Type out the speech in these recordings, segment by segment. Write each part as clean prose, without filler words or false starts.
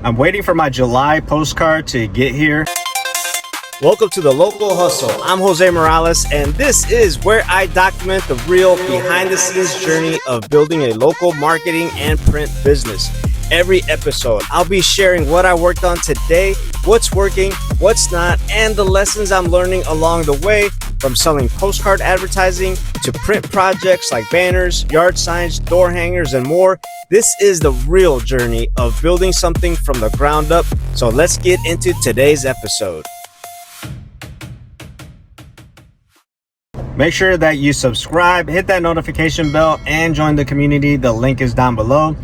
I'm waiting for my July postcard to get here. Welcome to the Local Hustle. I'm Jose Morales, and this is where I document the real behind-the-scenes journey of building a local marketing and print business. Every episode, I'll be sharing what I worked on today, what's working, what's not, and the lessons I'm learning along the way, from selling postcard advertising to print projects like banners, yard signs, door hangers, and more. This is the real journey of building something from the ground up. So let's get into today's episode. Make sure that you subscribe, hit that notification bell, and join the community. The link is down below.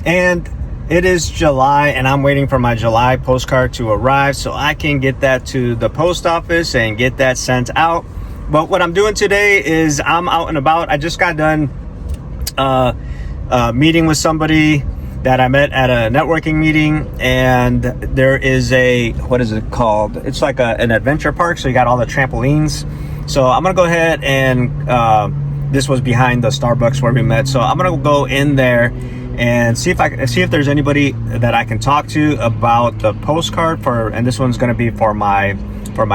And it is July, and I'm waiting for my July postcard to arrive so I can get that to the post office and get that sent out. But what I'm doing today is I'm out and about. I just got done meeting with somebody that I met at a networking meeting, and there is a, what is it called? It's like an adventure park, so you got all the trampolines. So I'm gonna go ahead and this was behind the Starbucks where we met. So I'm gonna go in there and see if there's anybody that I can talk to about the postcard and this one's gonna be for my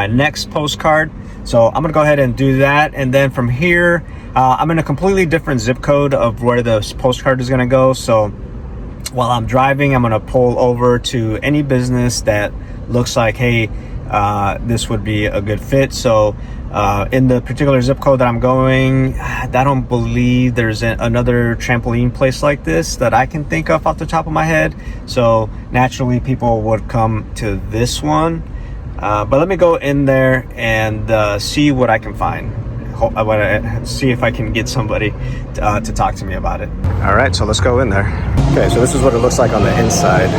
next postcard. So I'm gonna go ahead and do that, and then from here I'm in a completely different zip code of where the postcard is gonna go. So while I'm driving, I'm gonna pull over to any business that looks like, hey, this would be a good fit. So in the particular zip code that I'm going, I don't believe there's another trampoline place like this that I can think of off the top of my head. So naturally people would come to this one. But let me go in there and see what I can find. I want to see if I can get somebody to talk to me about it. All right, so let's go in there. Okay, so this is what it looks like on the inside.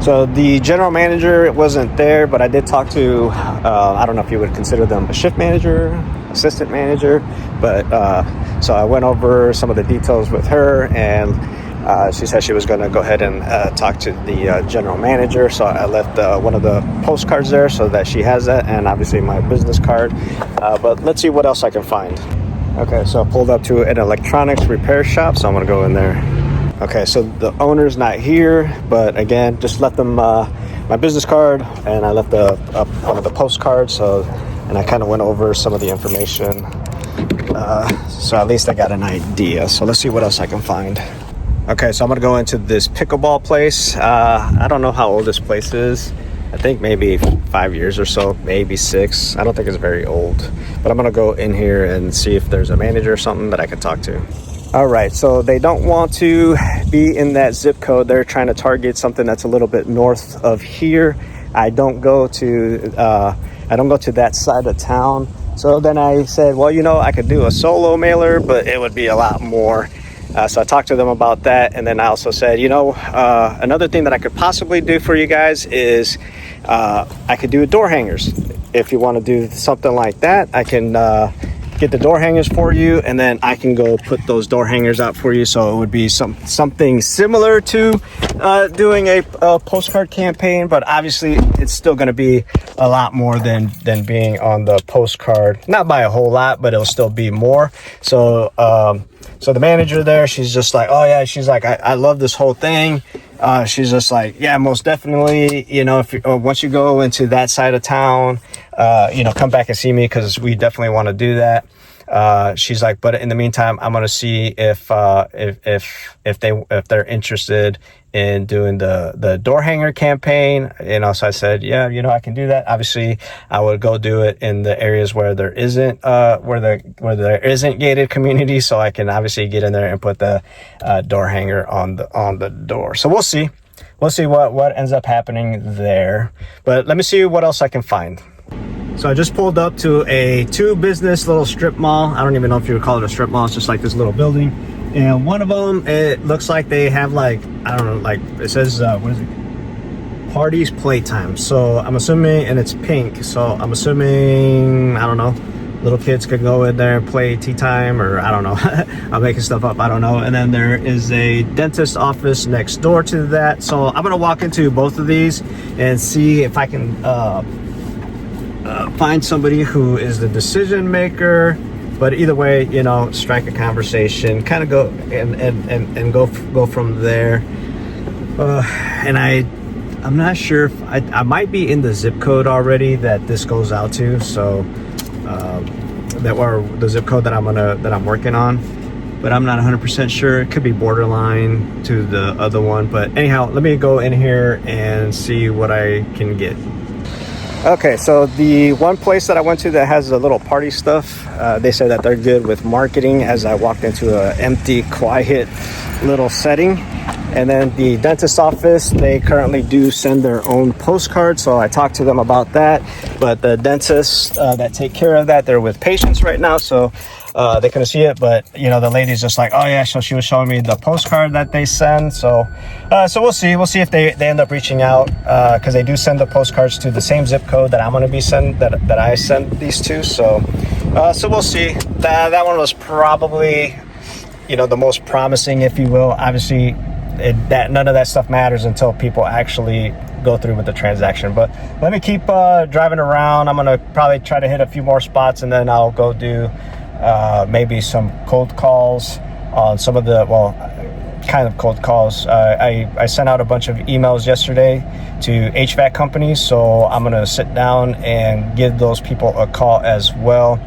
So the general manager wasn't there, but I did talk to, I don't know if you would consider them a shift manager, assistant manager, but so I went over some of the details with her, and she said she was going to go ahead and talk to the general manager. So I left one of the postcards there so that she has that, and obviously my business card. But let's see what else I can find. Okay, so I pulled up to an electronics repair shop, so I'm going to go in there. Okay, so the owner's not here, but again, just left them my business card, and I left one of the postcards. And I kind of went over some of the information, so at least I got an idea. So let's see what else I can find. Okay, so I'm gonna go into this pickleball place. I don't know how old this place is. I think maybe 5 years or so, maybe 6. I don't think it's very old, but I'm gonna go in here and see if there's a manager or something that I can talk to. All right, so they don't want to be in that zip code. They're trying to target something that's a little bit north of here. I don't go to that side of town. So then I said, well, I could do a solo mailer, but it would be a lot more. So I talked to them about that, and then I also said, another thing that I could possibly do for you guys is I could do door hangers. If you want to do something like that, I can get the door hangers for you, and then I can go put those door hangers out for you. So it would be something similar to doing a postcard campaign, but obviously it's still going to be a lot more than being on the postcard. Not by a whole lot, but it'll still be more. So so the manager there, she's just like, oh yeah, she's like, I love this whole thing. She's just like, yeah, most definitely, if once you go into that side of town, come back and see me, because we definitely want to do that. She's like, but in the meantime, I'm going to see if they're interested in doing the door hanger campaign. So I said, yeah, I can do that. Obviously I would go do it in the areas where there isn't gated community. So I can obviously get in there and put the door hanger on the door. So we'll see what ends up happening there, but let me see what else I can find. So I just pulled up to a 2-business little strip mall. I don't even know if you would call it a strip mall. It's just like this little building. And one of them, it looks like they have it says, what is it? Parties Playtime. So I'm assuming, and it's pink. So I'm assuming, I don't know, little kids could go in there and play tea time, or I don't know. I'm making stuff up. I don't know. And then there is a dentist office next door to that. So I'm going to walk into both of these and see if I can find somebody who is the decision maker. But either way, strike a conversation, kind of go and go from there. And I'm not sure if I might be in the zip code already that this goes out to, so that or the zip code that I'm working on, but I'm not 100% sure. It could be borderline to the other one, but anyhow, let me go in here and see what I can get. Okay, so the one place that I went to that has a little party stuff, they said that they're good with marketing, as I walked into an empty, quiet little setting. And then the dentist office, they currently do send their own postcard, so I talked to them about that. But the dentists that take care of that, they're with patients right now, so they couldn't see it. But you know, the lady's just like, oh yeah, so she was showing me the postcard that they send. So we'll see if they end up reaching out, because they do send the postcards to the same zip code that I'm going to be that I send these to. So we'll see. That one was probably, you know, the most promising, if you will. Obviously, that none of that stuff matters until people actually go through with the transaction. But let me keep driving around. I'm gonna probably try to hit a few more spots, and then I'll go do maybe some cold calls on some of the, well, kind of cold calls. I sent out a bunch of emails yesterday to HVAC companies, so I'm gonna sit down and give those people a call as well.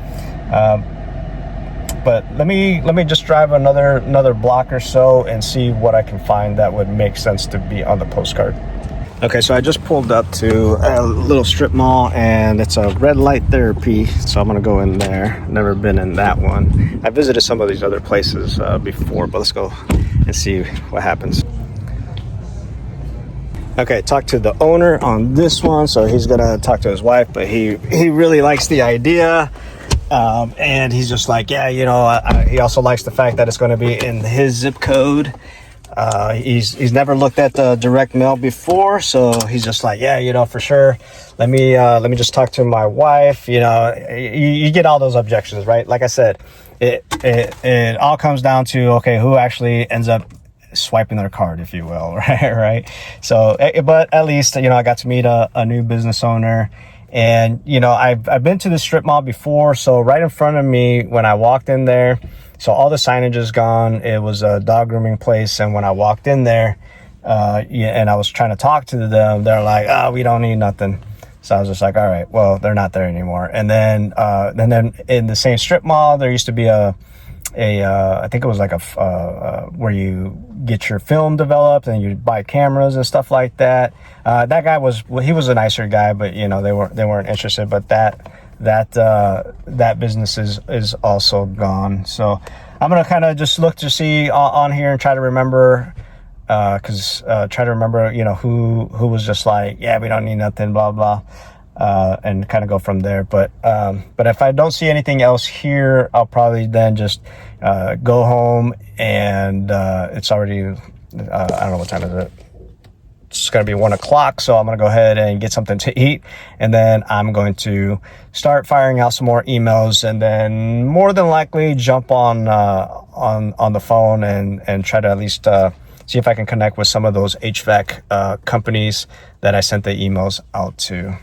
But let me just drive another block or so and see what I can find that would make sense to be on the postcard. Okay, so I just pulled up to a little strip mall, and it's a red light therapy, so I'm gonna go in there. Never been in that one. I visited some of these other places before, but let's go and see what happens. Okay, talked to the owner on this one, so he's gonna talk to his wife, but he really likes the idea. And he's just like, yeah, you know, he also likes the fact that it's going to be in his zip code. He's never looked at the direct mail before, so he's just like, yeah, you know, for sure. Let me just talk to my wife. You know, you get all those objections, right? Like I said, it all comes down to, okay, who actually ends up swiping their card, if you will, right? So, but at least, you know, I got to meet a new business owner. And, you know, I've been to the strip mall before, so right in front of me when I walked in there, so all the signage is gone. It was a dog grooming place, and when I walked in there, and I was trying to talk to them, they're like, oh, we don't need nothing. So I was just like, all right, well, they're not there anymore. And then in the same strip mall, there used to be I think it was like where you get your film developed and you buy cameras and stuff like that. That guy he was a nicer guy, but you know, they weren't interested. But that business is also gone. So I'm gonna kind of just look to see on here and try to remember, you know, who was just like, yeah, we don't need nothing, blah blah. And kind of go from there. But if I don't see anything else here, I'll probably then just go home, and it's already, I don't know what time is it. It's going to be 1 o'clock, so I'm going to go ahead and get something to eat, and then I'm going to start firing out some more emails, and then more than likely jump on the phone and try to at least see if I can connect with some of those HVAC companies that I sent the emails out to.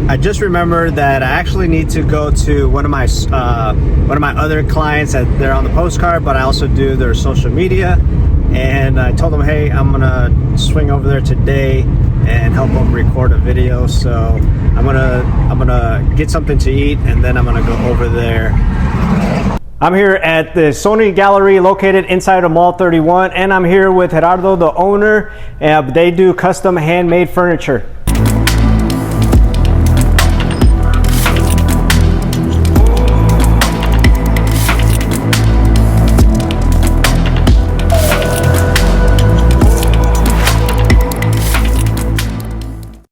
I just remembered that I actually need to go to one of my other clients that they're on the postcard, but I also do their social media. And I told them, hey, I'm gonna swing over there today and help them record a video. So I'm gonna get something to eat, and then I'm gonna go over there. I'm here at the Sony Gallery located inside of Mall 31, and I'm here with Gerardo, the owner. They do custom handmade furniture.